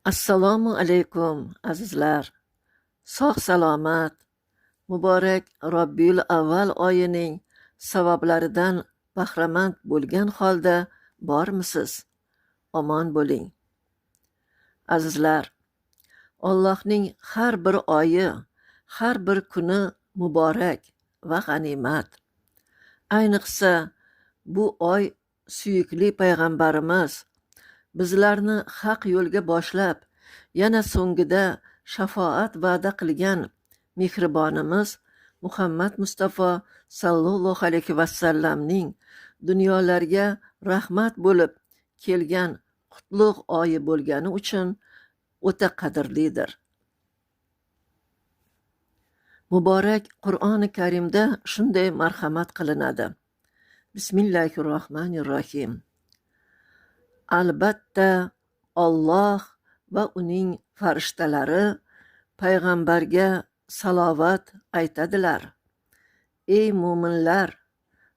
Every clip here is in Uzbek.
Assalomu alaykum azizlar. Sog' salomat, muborak Robbil avval oyining savoblaridan bahramand bo'lgan holda bormisiz? Omon bo'ling. Azizlar, Allohning har bir oyi, har bir kuni muborak va g'animat. Ayniqsa bu oy suyukli payg'ambarimiz bizlarni haq yo'lga boshlab, yana so'ngida shafoat va'da qilgan mehribonimiz Muhammad Mustafa sallallohu alayhi vasallamning dunyolarga rahmat bo'lib kelgan qutlug' oyi bo'lgani uchun o'ta qadrlidir. Muborak Qur'oni Karimda shunday marhamat qilinadi. Bismillahirrohmanirrohim. Albatta Alloh va uning farishtalari payg'ambarga salovat aytadilar. Ey mo'minlar,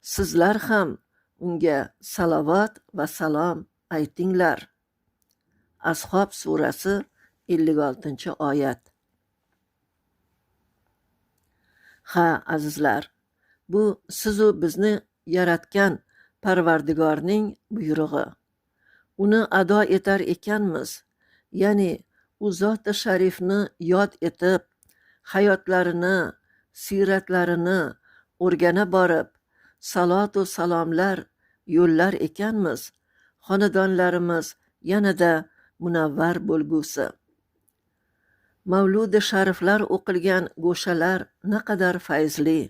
sizlar ham unga salovat va salom aytinglar. Ashob surasi 56-oyat. Ha, azizlar, bu sizu bizni yaratgan Parvardigorning buyrug'i. Uni ado etar ekanmiz, ya'ni u zot-i sharifni yod etib, hayotlarini, siyratlarini o'rgana borib, salot va salomlar yo'llar ekanmiz, xonadonlarimiz yanada munavvar bo'lgusi. Mavludi shariflar o'qilgan go'shalar naqadar fayzli,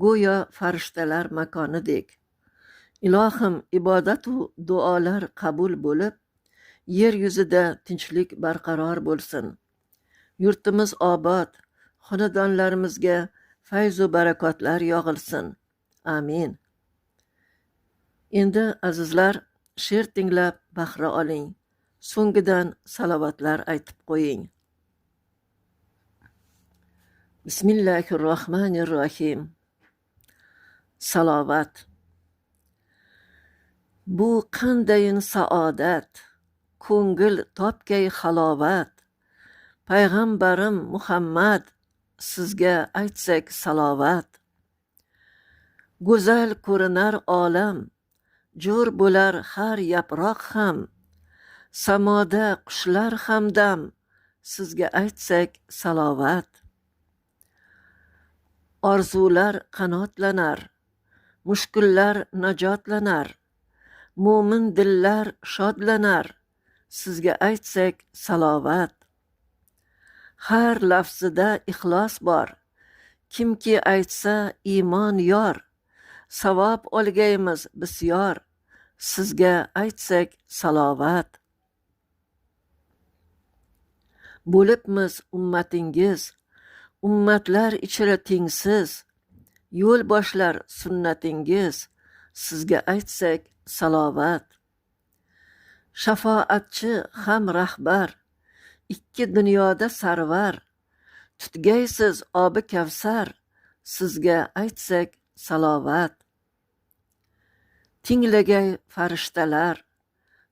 go'yo farishtalar makonidek. Ilohim, ibodatu duolar qabul bo'lib, yer yuzida tinchlik barqaror bo'lsin. Yurtimiz obod, xonadonlarimizga fayzu barakotlar yog'ilsin. Amin. Endi azizlar, she'r tinglab bahra oling. So'ngidan salovatlar aytib qo'ying. Bismillahirrohmanirrohim. Salovat. Bu qandayin saodat, ko'ngil topgay halovat. Payg'ambarim Muhammad, sizga aytsak salovat. Go'zal ko'rinar olam, jo'r bo'lar har yaproq ham. Samoda qushlar hamdam, sizga aytsak salovat. Orzular qanotlanar, mushkullar najotlanar. Mo'min dillar shodlanar, sizga aytsak salovat. Har lafzida ixlos bor, kimki aytsa iymon yor. Savob olgaymiz bisyor, sizga aytsak salovat. Bo'libmiz ummatingiz, ummatlar ichra tengsiz. Yo'l boshlar sunnatingiz, sizga aytsak salovat. Shafoatchi ham rahbar, ikki dunyoda sarvar. Tutgaysiz obi kavsar, sizga aytsak salovat. Tinglagay farishtalar,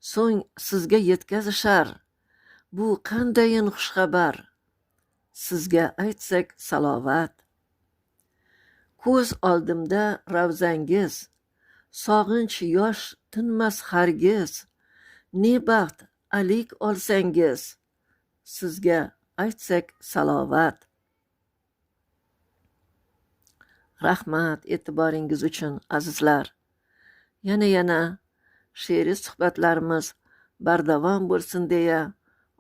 so'ng sizga yetkazishar. Bu qandayin xushxabar, sizga aytsak salovat. Ko'z oldimda ravzangiz, sog'inch yosh tinmas hargiz. Ne baxt alik olsangiz, sizga aytsak salovat. Rahmat e'tiboringiz uchun azizlar. Yana she'riy suhbatlarimiz bardavom bo'lsin deya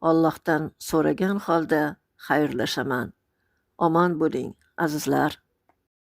Allohdan so'ragan holda xayrlashaman. Omon bo'ling azizlar.